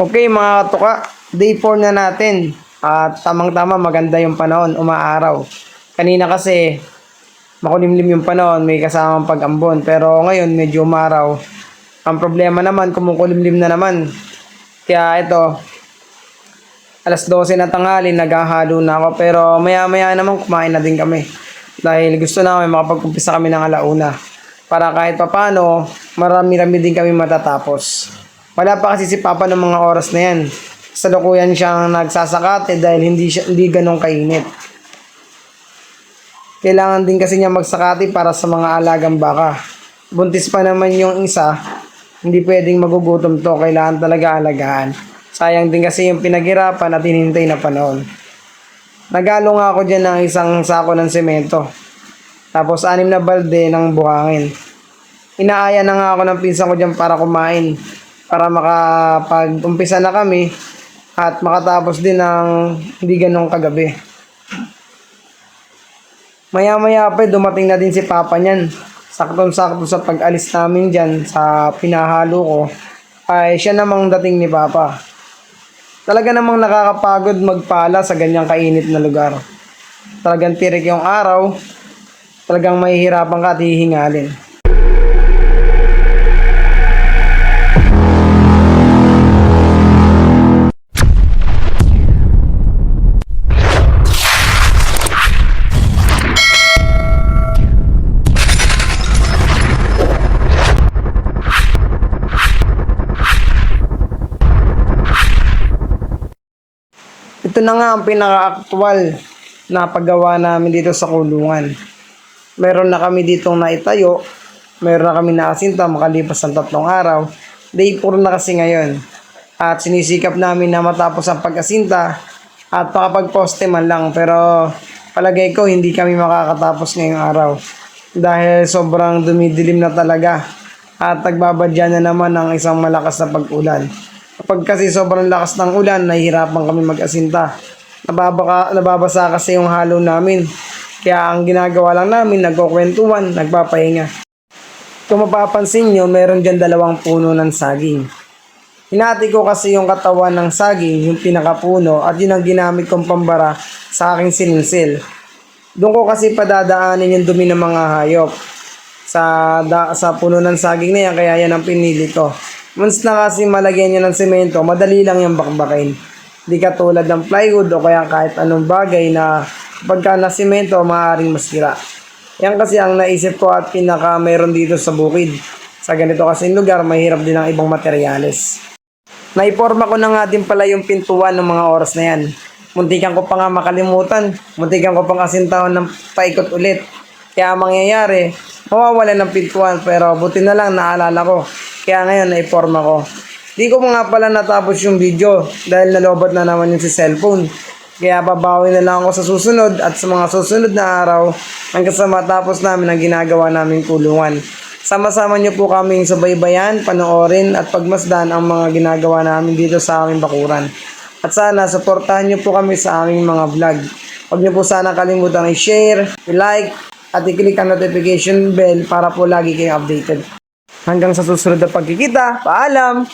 Okay mga katuka, day 4 na natin. At tamang-tama maganda yung panahon, umaaraw. Kanina kasi makulimlim yung panahon, may kasamang pag-ambon. Pero ngayon medyo umaraw. Ang problema naman, kumukulimlim na naman. Kaya ito, alas 12 na tanghali, naghahalo na ako. Pero maya-maya naman kumain na din kami. Dahil gusto namin makapag-umpisa kami ng alauna. Para kahit papano, marami-rami din kami matatapos. Wala pa kasi si Papa ng mga oras na yan. Salukuyan siyang nagsasakate dahil hindi ganong kainit. Kailangan din kasi niya magsakate para sa mga alagang baka. Buntis pa naman yung isa, hindi pwedeng magugutom to, kailangan talaga alagaan. Sayang din kasi yung pinaghirapan at hinintay na panahon. Nagalo nga ako dyan ng isang sako ng semento. Tapos 6 na balde ng buhangin. Inaaya na nga ako ng pinsan ko dyan para kumain. Para makapag-umpisa na kami at makatapos din ng hindi ganong kagabi. Maya-maya pa dumating na din si Papa niyan. Saktong-sakto sa pag-alis namin dyan sa pinahalo ko ay siya namang dating ni Papa. Talaga namang nakakapagod magpala sa ganyang kainit na lugar. Talagang tirik yung araw, talagang mahihirapan ka at hihingalin. Ito na nga ang pinaka-actual na paggawa namin dito sa kulungan. Meron na kami ditong naitayo, meron na kami naasinta makalipas ng 3 araw. Day 4 na kasi ngayon. At sinisikap namin na matapos ang pag-asinta at makapag-poste man lang. Pero palagay ko hindi kami makakatapos ngayong araw. Dahil sobrang dumidilim na talaga. At nagbabadya na naman ng isang malakas na pag-ulan. Kapag kasi sobrang lakas ng ulan, nahihirapan kami mag-asinta. Nababasa kasi yung halo namin. Kaya ang ginagawa lang namin, nagkukwentuhan, nagpapahinga. Kung mapapansin nyo, meron dyan 2 puno ng saging. Hinati ko kasi yung katawan ng saging, yung pinakapuno, at yun ang ginamit kong pambara sa aking sininsil. Doon ko kasi padadaanin yung dumi ng mga hayop. Sa puno ng saging na yan, kaya yan ang pinili ko. Once na kasi malagyan nyo ng semento, madali lang yung bakbakin. Di katulad ng plywood o kaya kahit anong bagay na pagka na semento, maaaring masira. Yan kasi ang naisip ko at pinaka meron dito sa bukid. Sa ganito kasing lugar, mahirap din ang ibang materyales. Naiporma ko na nga din pala yung pintuan ng mga oras na yan. Muntikan ko pa nga makalimutan. Muntikan ko pang asintahan ng paikot ulit. Kaya mangyayari, mawawala ng pintuan pero buti na lang naalala ko. Kaya ngayon naiporma ko. Di ko nga pala natapos yung video dahil nalobot na naman yung si cellphone. Kaya babawi na lang ako sa susunod at sa mga susunod na araw hanggang sa matapos namin ang ginagawa naming kulungan. Sama-sama niyo po kaming subaybayan, panoorin at pagmasdan ang mga ginagawa namin dito sa aming bakuran. At sana suportahan niyo po kami sa aming mga vlog. Huwag niyo po sana kalimutang i-share, i-like at i-click ang notification bell para po lagi kayong updated. Hanggang sa susunod na pagkikita, paalam!